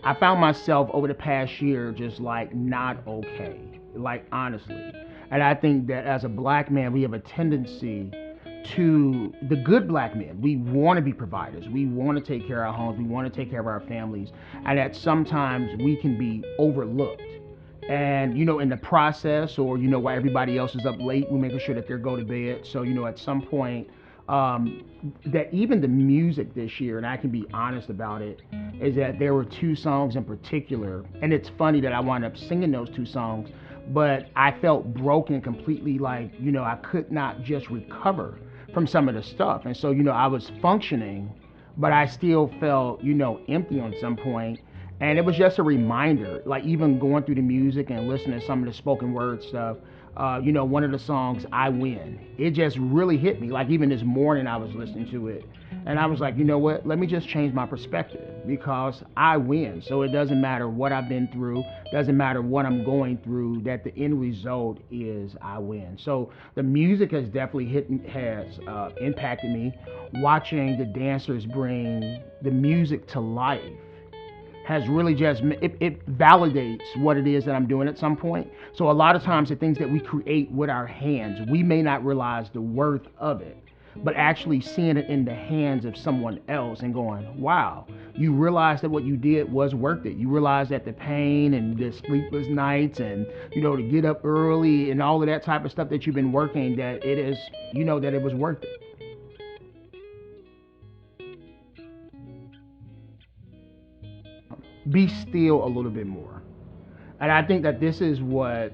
I found myself over the past year just like not okay, like honestly. And I think that as a black man, we have a tendency to the good black men. We want to be providers. We want to take care of our homes. We want to take care of our families. And that sometimes we can be overlooked. And in the process, or while everybody else is up late, we're making sure that they're go to bed. So at some point, that even the music this year, and I can be honest about it, is that there were two songs in particular, and it's funny that I wound up singing those two songs, but I felt broken completely, like I could not just recover from some of the stuff, and so I was functioning, but I still felt empty on some point. And it was just a reminder, like even going through the music and listening to some of the spoken word stuff. One of the songs, "I Win," it just really hit me. Like even this morning, I was listening to it, and I was like, you know what? Let me just change my perspective because I win. So it doesn't matter what I've been through, doesn't matter what I'm going through. That the end result is I win. So the music has definitely has impacted me. Watching the dancers bring the music to life has really just it validates what it is that I'm doing at some point. So a lot of times the things that we create with our hands, we may not realize the worth of it, but actually seeing it in the hands of someone else and going, wow, you realize that what you did was worth it. You realize that the pain and the sleepless nights and to get up early and all of that type of stuff that you've been working, that it is that it was worth it. Be still a little bit more. And I think that this is what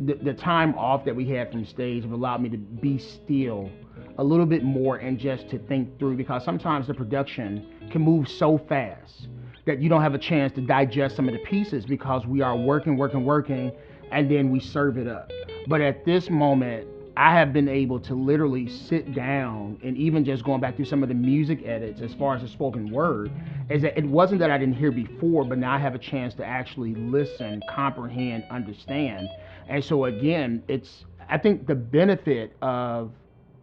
the time off that we had from stage have allowed me to be still a little bit more and just to think through, because sometimes the production can move so fast that you don't have a chance to digest some of the pieces because we are working, working, working, and then we serve it up. But at this moment, I have been able to literally sit down and even just going back through some of the music edits as far as the spoken word, is that it wasn't that I didn't hear before, but now I have a chance to actually listen, comprehend, understand. And so again, I think the benefit of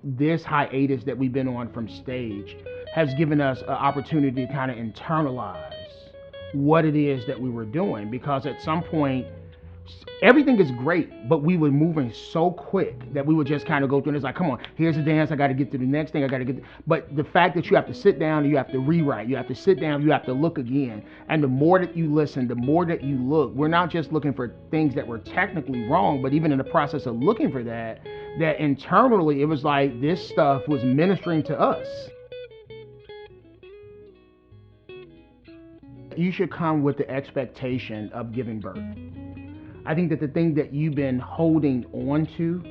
this hiatus that we've been on from stage has given us an opportunity to kind of internalize what it is that we were doing, because at some point everything is great, but we were moving so quick that we would just kind of go through and it's like, come on, here's a dance, I got to get to the next thing, I got to get. But the fact that you have to sit down and you have to rewrite, you have to sit down, you have to look again. And the more that you listen, the more that you look, we're not just looking for things that were technically wrong, but even in the process of looking for that, that internally it was like this stuff was ministering to us. You should come with the expectation of giving birth. I think that the thing that you've been holding on to,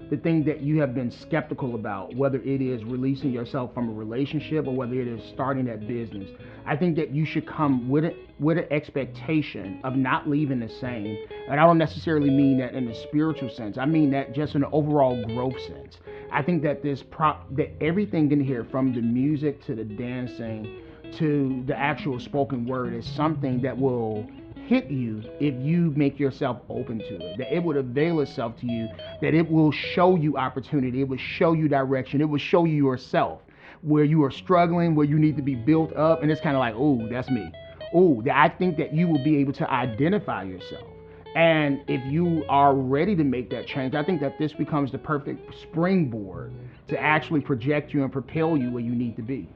the thing that you have been skeptical about, whether it is releasing yourself from a relationship or whether it is starting that business, I think that you should come with it with an expectation of not leaving the same. And I don't necessarily mean that in the spiritual sense. I mean that just in the overall growth sense. I think that that everything in here, from the music to the dancing to the actual spoken word, is something that will hit you if you make yourself open to it, that it would avail itself to you, that it will show you opportunity, it will show you direction, it will show you yourself where you are struggling, where you need to be built up, and it's kind of like, oh, that's me. Oh, I think that you will be able to identify yourself. And if you are ready to make that change, I think that this becomes the perfect springboard to actually project you and propel you where you need to be.